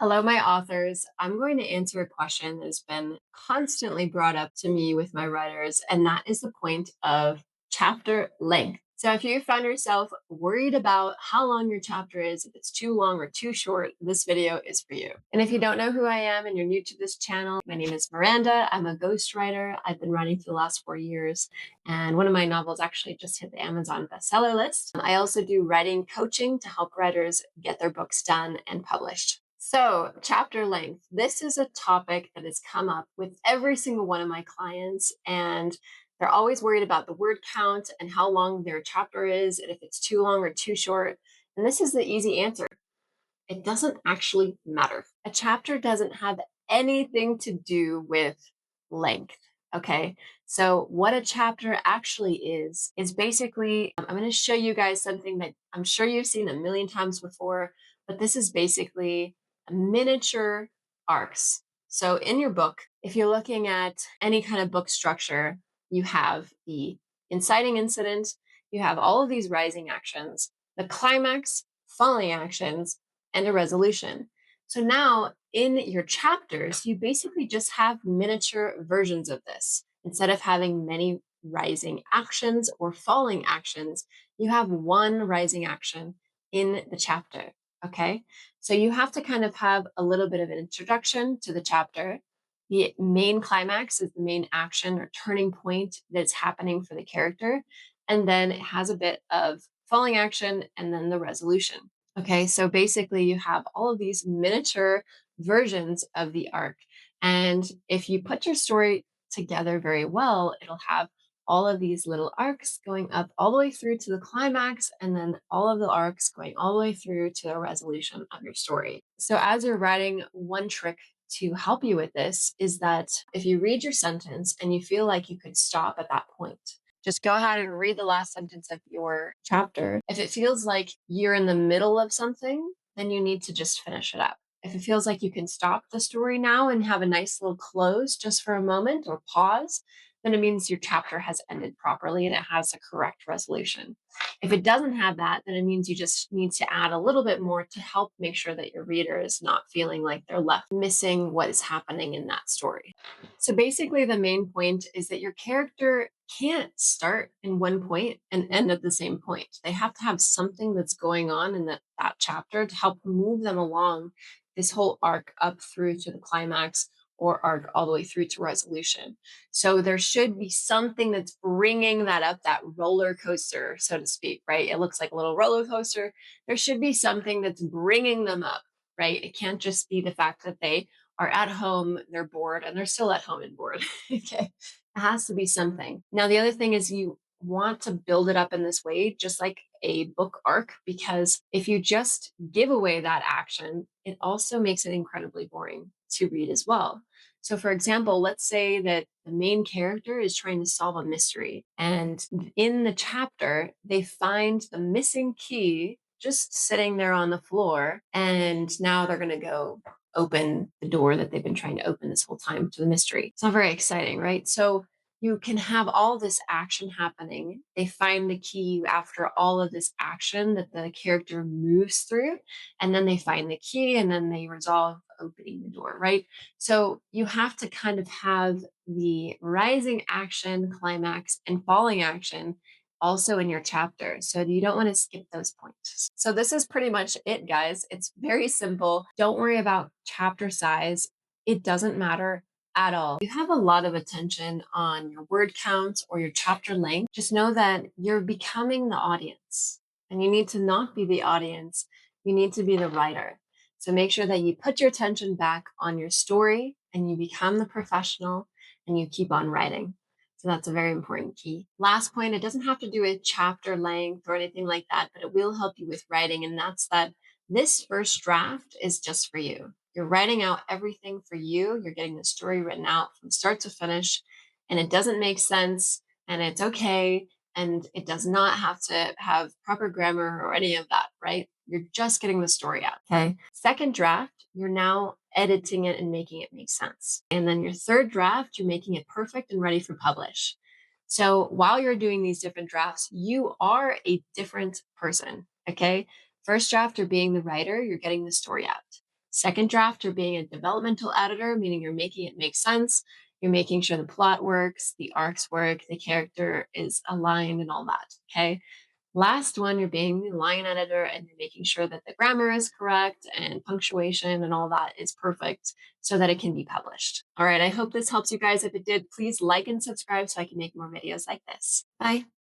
Hello, my authors. I'm going to answer a question that has been constantly brought up to me with my writers, and that is the point of chapter length. So, if you found yourself worried about how long your chapter is, if it's too long or too short, this video is for you. And if you don't know who I am and you're new to this channel, my name is Miranda. I'm a ghostwriter. I've been writing for the last 4 years, and one of my novels actually just hit the Amazon bestseller list. I also do writing coaching to help writers get their books done and published. So, chapter length. This is a topic that has come up with every single one of my clients, and they're always worried about the word count and how long their chapter is, and if it's too long or too short. And this is the easy answer: it doesn't actually matter. A chapter doesn't have anything to do with length. Okay, so what a chapter actually is basically, I'm going to show you guys something that I'm sure you've seen a million times before, but this is basically miniature arcs. So in your book, if you're looking at any kind of book structure, you have the inciting incident, you have all of these rising actions, the climax, falling actions, and a resolution. So now in your chapters, you basically just have miniature versions of this. Instead of having many rising actions or falling actions, you have one rising action in the chapter. Okay. So you have to kind of have a little bit of an introduction to the chapter. The main climax is the main action or turning point that's happening for the character. And then it has a bit of falling action and then the resolution. Okay, so basically you have all of these miniature versions of the arc. And if you put your story together very well, it'll have all of these little arcs going up all the way through to the climax, and then all of the arcs going all the way through to the resolution of your story. So, as you're writing, one trick to help you with this is that if you read your sentence and you feel like you could stop at that point, just go ahead and read the last sentence of your chapter. If it feels like you're in the middle of something, then you need to just finish it up. If it feels like you can stop the story now and have a nice little close just for a moment or pause, then it means your chapter has ended properly and it has a correct resolution. If it doesn't have that, then it means you just need to add a little bit more to help make sure that your reader is not feeling like they're left missing what is happening in that story. So basically, the main point is that your character can't start in one point and end at the same point. They have to have something that's going on in that chapter to help move them along this whole arc up through to the climax or arc all the way through to resolution. So there should be something that's bringing that up, that roller coaster, so to speak, right? It looks like a little roller coaster. There should be something that's bringing them up, right? It can't just be the fact that they are at home, they're bored, and they're still at home and bored. Okay. It has to be something. Now, the other thing is you want to build it up in this way, just like a book arc, because if you just give away that action, it also makes it incredibly boring to read as well. So, for example, let's say that the main character is trying to solve a mystery, and in the chapter, they find the missing key just sitting there on the floor, and now they're going to go open the door that they've been trying to open this whole time to the mystery. It's not very exciting, right? So you can have all this action happening. They find the key after all of this action that the character moves through, and then they find the key and then they resolve opening the door, right? So you have to kind of have the rising action, climax, and falling action also in your chapter. So you don't want to skip those points. So this is pretty much it, guys. It's very simple. Don't worry about chapter size. It doesn't matter at all. If you have a lot of attention on your word count or your chapter length, just know that you're becoming the audience, and you need to not be the audience. You need to be the writer. So make sure that you put your attention back on your story and you become the professional and you keep on writing. So that's a very important key. Last point, it doesn't have to do with chapter length or anything like that, but it will help you with writing. And that's that this first draft is just for you. You're writing out everything for you. You're getting the story written out from start to finish, and it doesn't make sense, and it's okay. And it does not have to have proper grammar or any of that, right? You're just getting the story out. Okay. Second draft, you're now editing it and making it make sense. And then your third draft, you're making it perfect and ready for publish. So while you're doing these different drafts, you are a different person. Okay. First draft, you're being the writer, you're getting the story out. Second draft, you're being a developmental editor, meaning you're making it make sense. You're making sure the plot works, the arcs work, the character is aligned, and all that. Okay. Last one, you're being the line editor and you're making sure that the grammar is correct and punctuation and all that is perfect so that it can be published. All right. I hope this helps you guys. If it did, please like and subscribe so I can make more videos like this. Bye.